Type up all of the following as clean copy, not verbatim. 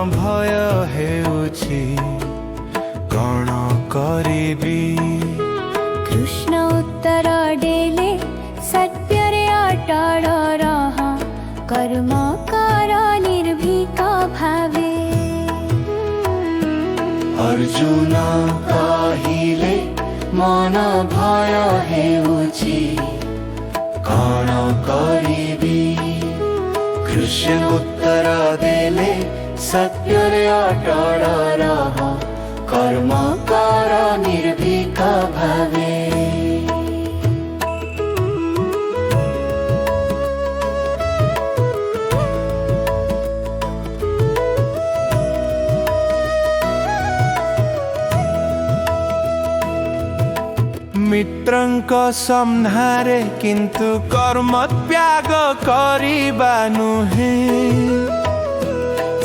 भय हेउछि कण करिबी। कृष्ण उत्तर देले सत्य रे अटल रह कर्म कर निर्भीक भावे। अर्जुन कहिले मन भय हेउछि कण करिबी। कृष्ण उत्तर देले सत्य रे अटल रह कर्म कर निर्भीक भावे। मित्रंक सम्हारे किंतु कर्म त्याग करिबा नुहे।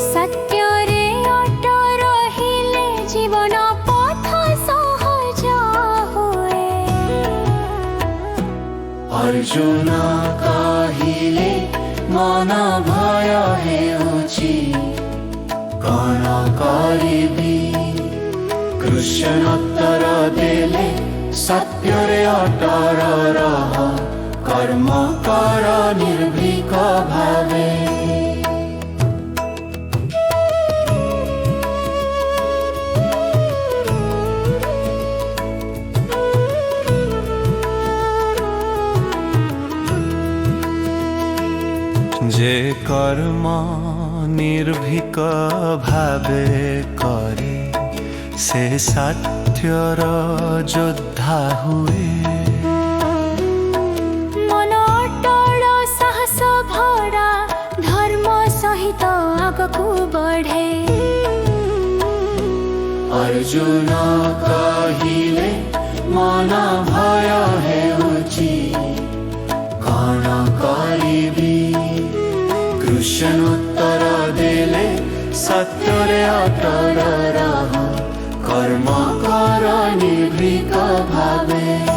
सत्य रे अटल रहिले जीवन पथ सहज हुए। अर्जुन कहिले मन भय हेउछि कण करिबी। कृष्ण उत्तर देले सत्य रे अटल रह कर्म कर निर्भीक भावे। जे कर्म निर्भीक भावे करे से सत्यर योद्धा हुए। मन अटल साहस भरा धर्म सहित आगकू बढ़े। अर्जुन कहिले मन भय हेउछि कण करिबी। कृष्ण उत्तर देले सत्य रे अटल रह कर्म कर निर्भीक भावे।